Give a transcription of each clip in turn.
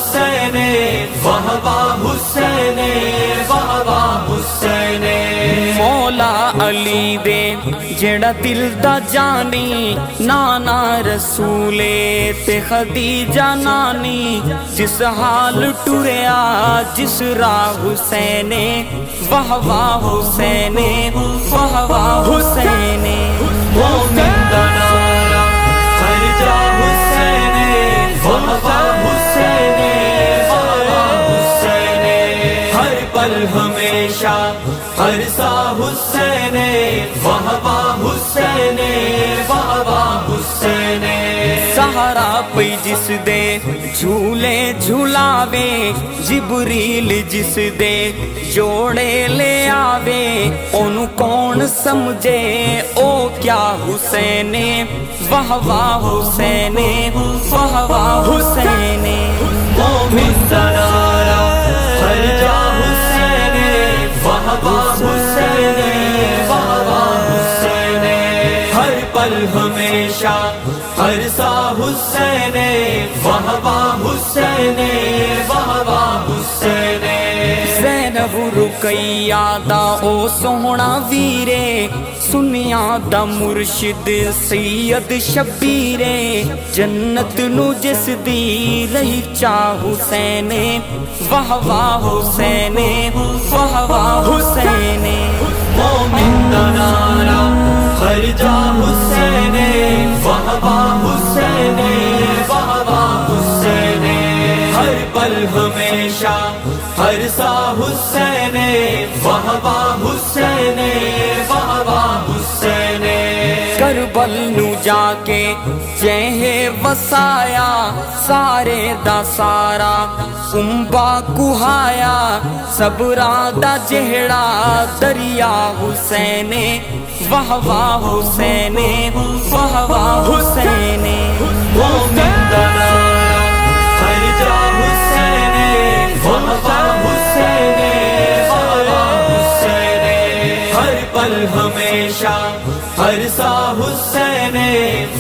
حسین واہ واہ حسین واہ واہ حسین مولا علی دے جڑا دل دا جانی نانا رسولے تے خدیجہ نانی جس حال ٹریا جس راہ حسین واہ واہ حسین واہ واہ حسین مومن دا نعرہ ہر جا حسین واہ واہ حسین واہ واہ حسین ہر پل ہمیشہ ہر سا حسین واہ واہ حسین واہ واہ حسین سہارا پئی جس دے جھولے جھولاوے جبریل جس دے جوڑے لے آوے اونوں کون سمجھے او کیا حسین واہ واہ حسین واہ واہ حسین مومن دا نعرہ ہر جا حسین واہ واہ حسین واہ واہ حسین ہر پل ہمیشہ ہر سا حسین واہ واہ حسین واہ واہ حسین زینب رقیہ دا او سوہنا ویرے سنیا دا مرشد سید شبیرے جنت نو جس دی رہی چاہ حسین واہ واہ حسین واہ واہ حسین مومن دا نعرہ ہر جا حسین واہ واہ حسین واہ واہ حسین ہر پل ہمیشہ ہر سا حسین واہ واہ حسین واہ واہ حسین کربل نو جا کے جہے وسایا سارے دا سارا کنبا کہایا صبراں دا جہڑا دریا حسین واہ واہ حسین واہ واہ حسین مومن دا نعرہ ہر جا حسین واہ واہ حسین واہ واہ حسین ہر پل ہمیشہ ہر سا حسین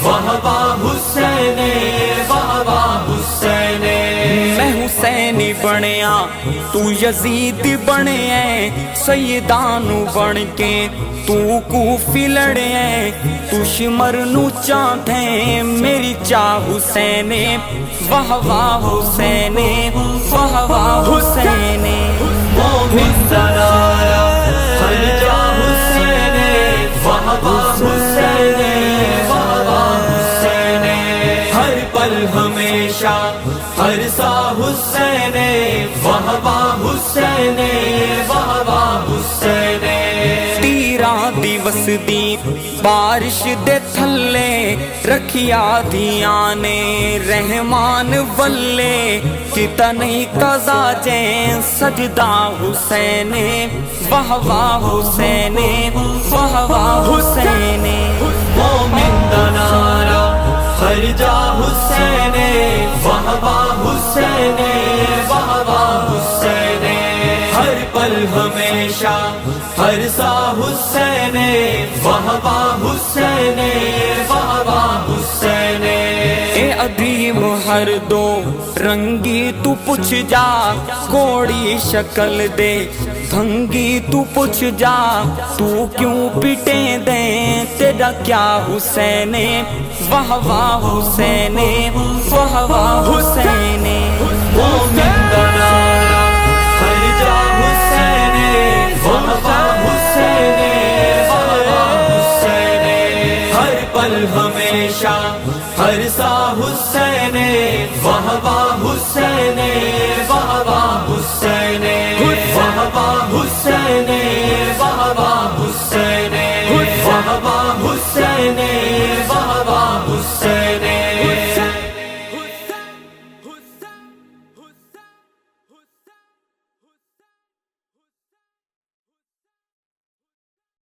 واہ واہ حسین واہ واہ حسین میں حسین بنیا تو یزید بنیا سیدانو بن کے تو کوفی لڑیا دشمر نو چاہتے میری چاہ حسین واہ واہ حسین واہ واہ حسین مومن دا نعرہ ہر جا حسین واہ واہ حسین واہ واہ حسین ہر پل ہمیشہ ہر سا حسین واہ واہ حسین واہ واہ حسین تیراں دیوس دی بارش دے تھلے رکھیا دیاں نے رحمان ولے کتا نہیں قضا جیں سجدہ حسین واہ واہ حسین واہ واہ حسین مومن دا نعرہ ہر جا حسین واہ واہ حسین واہ واہ حسین ہر پل ہمیشہ ہر سا حسین واہ واہ حسین واہ واہ حسین اے عظیم ہر دو رنگی تو پوچھ جا کوڑی شکل دے بھنگی تو پوچھ جا تو کیوں پٹے دیں تیرا کیا حسین واہ واہ حسین واہ واہ حسین